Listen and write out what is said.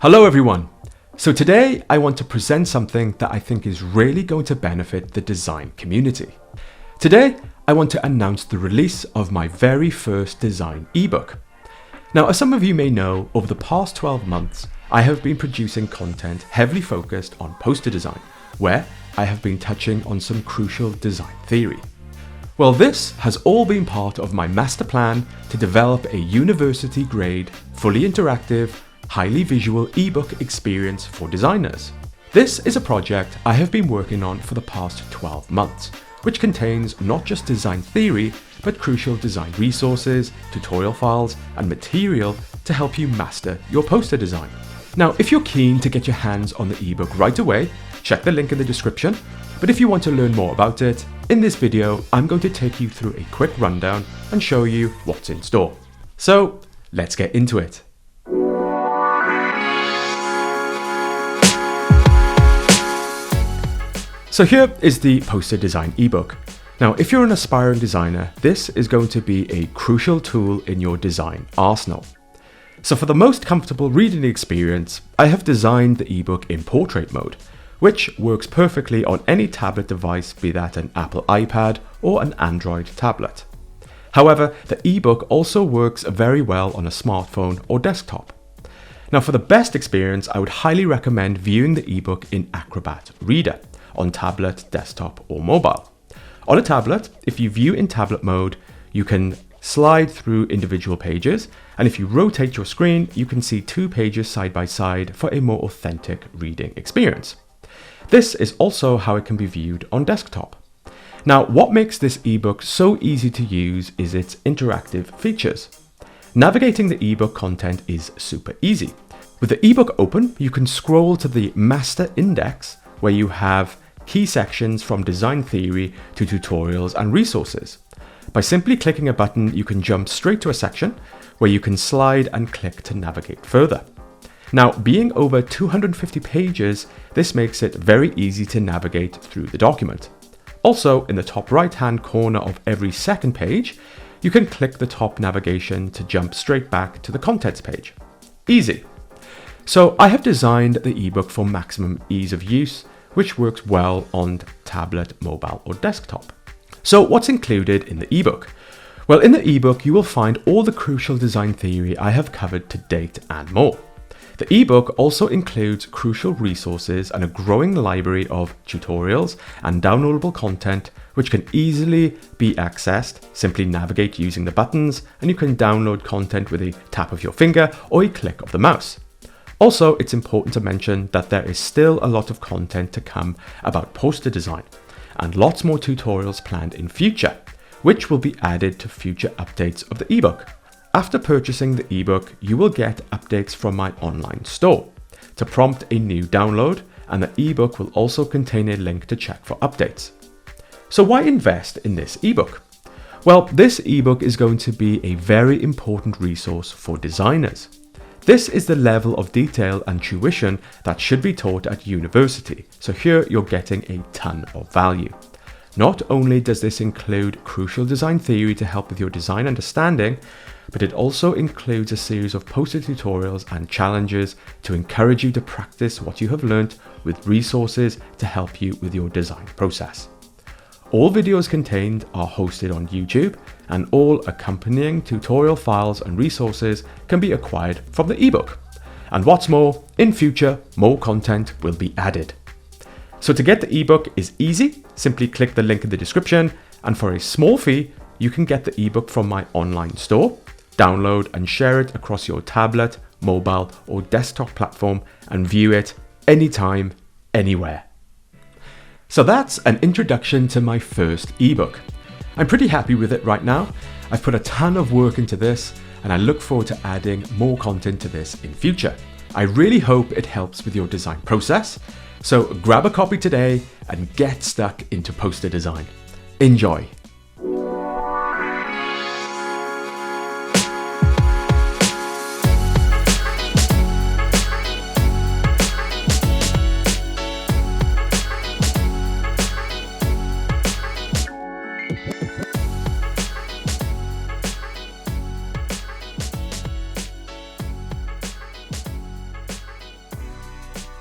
Hello everyone! So today I want to present something that I think is really going to benefit the design community. Today I want to announce the release of my very first design ebook. Now, as some of you may know, over the past 12 months I have been producing content heavily focused on poster design, where I have been touching on some crucial design theory. Well, this has all been part of my master plan to develop a university-grade, fully interactive, highly visual ebook experience for designers. This is a project I have been working on for the past 12 months, which contains not just design theory, but crucial design resources, tutorial files, and material to help you master your poster design. Now, if you're keen to get your hands on the ebook right away, check the link in the description. But if you want to learn more about it, in this video, I'm going to take you through a quick rundown and show you what's in store. So let's get into it. So here is the poster design ebook. Now, if you're an aspiring designer, this is going to be a crucial tool in your design arsenal. So for the most comfortable reading experience, I have designed the ebook in portrait mode, which works perfectly on any tablet device, be that an Apple iPad or an Android tablet. However, the ebook also works very well on a smartphone or desktop. Now, for the best experience, I would highly recommend viewing the ebook in Acrobat Reader on tablet, desktop, or mobile. On a tablet, if you view in tablet mode, you can slide through individual pages, and if you rotate your screen, you can see two pages side by side for a more authentic reading experience. This is also how it can be viewed on desktop. Now, what makes this ebook so easy to use is its interactive features. Navigating the ebook content is super easy. With the ebook open, you can scroll to the master index, where you have key sections from design theory to tutorials and resources. By simply clicking a button, you can jump straight to a section where you can slide and click to navigate further. Now, being over 250 pages, this makes it very easy to navigate through the document. Also, in the top right-hand corner of every second page, you can click the top navigation to jump straight back to the contents page. Easy. So I have designed the ebook for maximum ease of use, which works well on tablet, mobile, or desktop. So what's included in the ebook? Well, in the ebook, you will find all the crucial design theory I have covered to date and more. The ebook also includes crucial resources and a growing library of tutorials and downloadable content, which can easily be accessed. Simply navigate using the buttons, and you can download content with a tap of your finger or a click of the mouse. Also, it's important to mention that there is still a lot of content to come about poster design, and lots more tutorials planned in future, which will be added to future updates of the ebook. After purchasing the ebook, you will get updates from my online store to prompt a new download, and the ebook will also contain a link to check for updates. So why invest in this ebook? Well, this ebook is going to be a very important resource for designers. This is the level of detail and tuition that should be taught at university, so here you're getting a ton of value. Not only does this include crucial design theory to help with your design understanding, but it also includes a series of poster tutorials and challenges to encourage you to practice what you have learned, with resources to help you with your design process. All videos contained are hosted on YouTube, and all accompanying tutorial files and resources can be acquired from the ebook. And what's more, in future, more content will be added. So to get the ebook is easy. Simply click the link in the description, and for a small fee, you can get the ebook from my online store, download and share it across your tablet, mobile, or desktop platform, and view it anytime, anywhere. So that's an introduction to my first ebook. I'm pretty happy with it right now. I've put a ton of work into this, and I look forward to adding more content to this in future. I really hope it helps with your design process. So grab a copy today and get stuck into poster design. Enjoy.